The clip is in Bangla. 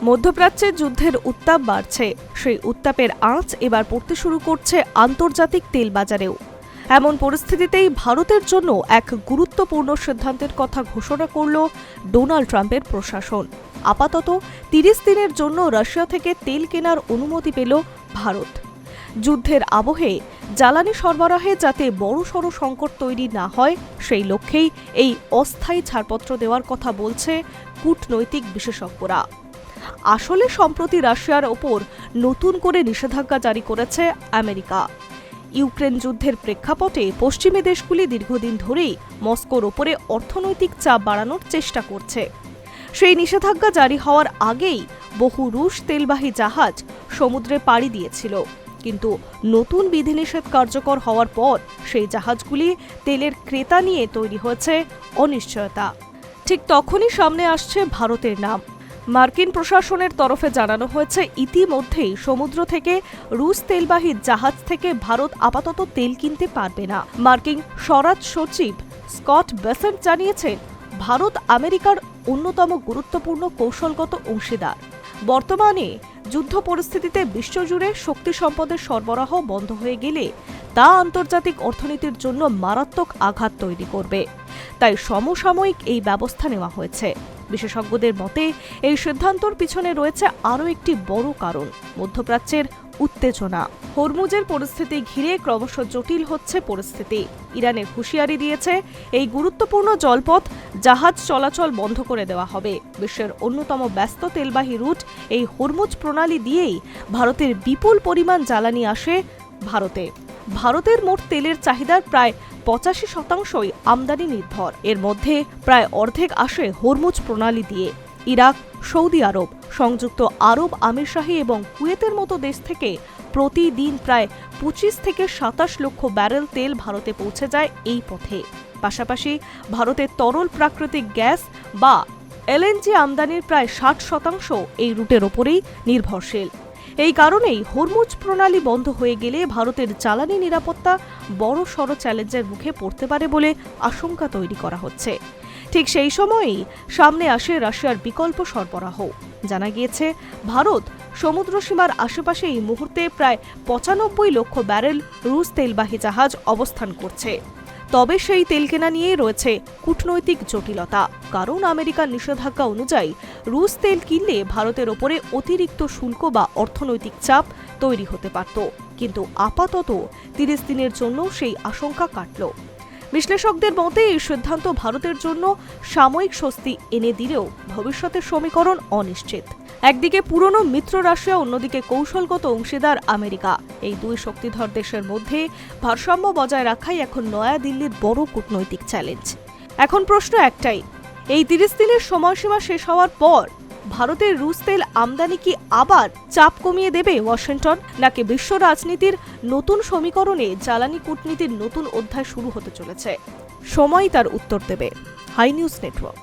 মধ্যপ্রাচ্যে যুদ্ধের উত্তাপ বাড়ছে। সেই উত্তাপের আঁচ এবার পড়তে শুরু করছে আন্তর্জাতিক তেল বাজারেও। এমন পরিস্থিতিতেই ভারতের জন্য এক গুরুত্বপূর্ণ সিদ্ধান্তের কথা ঘোষণা করল ডোনাল্ড ট্রাম্পের প্রশাসন। আপাতত ৩০ দিনের জন্য রাশিয়া থেকে তেল কেনার অনুমতি পেল ভারত। যুদ্ধের আবহে জ্বালানি সরবরাহে যাতে বড়সড় সংকট তৈরি না হয় সেই লক্ষ্যেই এই অস্থায়ী ছাড়পত্র দেওয়ার কথা বলছে কূটনৈতিক বিশেষজ্ঞরা। আসলে সম্প্রতি রাশিয়ার ওপর নতুন করে নিষেধাজ্ঞা জারি করেছে আমেরিকা। ইউক্রেন যুদ্ধের প্রেক্ষাপটে পশ্চিমী দেশগুলি দীর্ঘদিন ধরেই মস্কোর ওপরে অর্থনৈতিক চাপ বাড়ানোর চেষ্টা করছে। সেই নিষেধাজ্ঞা জারি হওয়ার আগেই বহু রুশ তেলবাহী জাহাজ সমুদ্রে পাড়ি দিয়েছিল, কিন্তু নতুন বিধিনিষেধ কার্যকর হওয়ার পর সেই জাহাজগুলি তেলের ক্রেতা নিয়ে তৈরি হয়েছে অনিশ্চয়তা। ঠিক তখনই সামনে আসছে ভারতের নাম। মার্কিন প্রশাসনের তরফে জানানো হয়েছে ইতিমধ্যেই সমুদ্র থেকে রুশ তেলবাহী জাহাজ থেকে ভারত আপাতত তেল কিনতে পারবে না। মার্কিন স্বরাষ্ট্র সচিব স্কট বেসেন্ট জানিয়েছেন, ভারত আমেরিকার অন্যতম গুরুত্বপূর্ণ কৌশলগত অংশীদার। বর্তমানে যুদ্ধ পরিস্থিতিতে বিশ্বজুড়ে শক্তি সম্পদের সরবরাহ বন্ধ হয়ে গেলে তা আন্তর্জাতিক অর্থনীতির জন্য মারাত্মক আঘাত তৈরি করবে। তাই সমসাময়িক এই ব্যবস্থা নেওয়া হয়েছে। বিশেষজ্ঞদের মতে এই সিদ্ধান্তর পিছনে রয়েছে আরও একটি বড় কারণ, মধ্যপ্রাচ্যের উত্তেজনা। হরমুজের পরিস্থিতি ঘিরে ক্রমশ জটিল হচ্ছে পরিস্থিতি। ইরানের হুঁশিয়ারি দিয়েছে এই গুরুত্বপূর্ণ জলপথ জাহাজ চলাচল বন্ধ করে দেওয়া হবে। বিশ্বের অন্যতম ব্যস্ত তেলবাহী রুট এই হরমুজ প্রণালী দিয়েই ভারতের বিপুল পরিমাণ জ্বালানি আসে ভারতে। ভারতের মোট তেলের চাহিদার প্রায় ৮৫% আমদানি নির্ভর। এর মধ্যে প্রায় অর্ধেক আসে হরমুজ প্রণালী দিয়ে। ইরাক, সৌদি আরব, সংযুক্ত আরব আমিরশাহী এবং কুয়েতের মতো দেশ থেকে প্রতিদিন প্রায় ২৫ থেকে ২৭ লক্ষ ব্যারেল তেল ভারতে পৌঁছে যায় এই পথে। পাশাপাশি ভারতের তরল প্রাকৃতিক গ্যাস বা এলএনজি আমদানির প্রায় ৬০% এই রুটের ওপরেই নির্ভরশীল। এই কারণেই হরমুজ প্রণালী বন্ধ হয়ে গেলে ভারতের জ্বালানি নিরাপত্তা বড়সড় চ্যালেঞ্জের মুখে পড়তে পারে বলে আশঙ্কা তৈরি করা হচ্ছে। ঠিক সেই সময়েই সামনে আসে রাশিয়ার বিকল্প সরবরাহ। জানা গিয়েছে, ভারত সমুদ্র সীমার আশেপাশে এই মুহূর্তে প্রায় ৯৫ লক্ষ ব্যারেল রুশ তেলবাহী জাহাজ অবস্থান করছে। তবে সেই তেল কেনা নিয়েই রয়েছে কূটনৈতিক জটিলতা। কারণ আমেরিকার নিষেধাজ্ঞা অনুযায়ী রুশ তেল কিনলে ভারতের ওপরে অতিরিক্ত শুল্ক বা অর্থনৈতিক চাপ তৈরি হতে পারত। কিন্তু আপাতত ৩০ দিনের জন্য সেই আশঙ্কা কাটল। বিশ্লেষকদের মতে এই সিদ্ধান্ত ভারতের জন্য সাময়িক স্বস্তি এনে দিলেও ভবিষ্যতের সমীকরণ অনিশ্চিত। একদিকে পুরনো মিত্র রাশিয়া, অন্যদিকে কৌশলগত অংশীদার আমেরিকা। এই দুই শক্তিধর দেশের মধ্যে ভারসাম্য বজায় রাখাই এখন নয়াদিল্লির বড় কূটনৈতিক চ্যালেঞ্জ। এখন প্রশ্ন একটাই, এই ৩০ দিনের সময়সীমা শেষ হওয়ার পর ভারতের রুশ তেল আমদানি কি আবার চাপ কমিয়ে দেবে ওয়াশিংটন, নাকি বিশ্ব রাজনীতির নতুন সমীকরণে জ্বালানি কূটনীতির নতুন অধ্যায় শুরু হতে চলেছে? সময় তার উত্তর দেবে। Hi news network.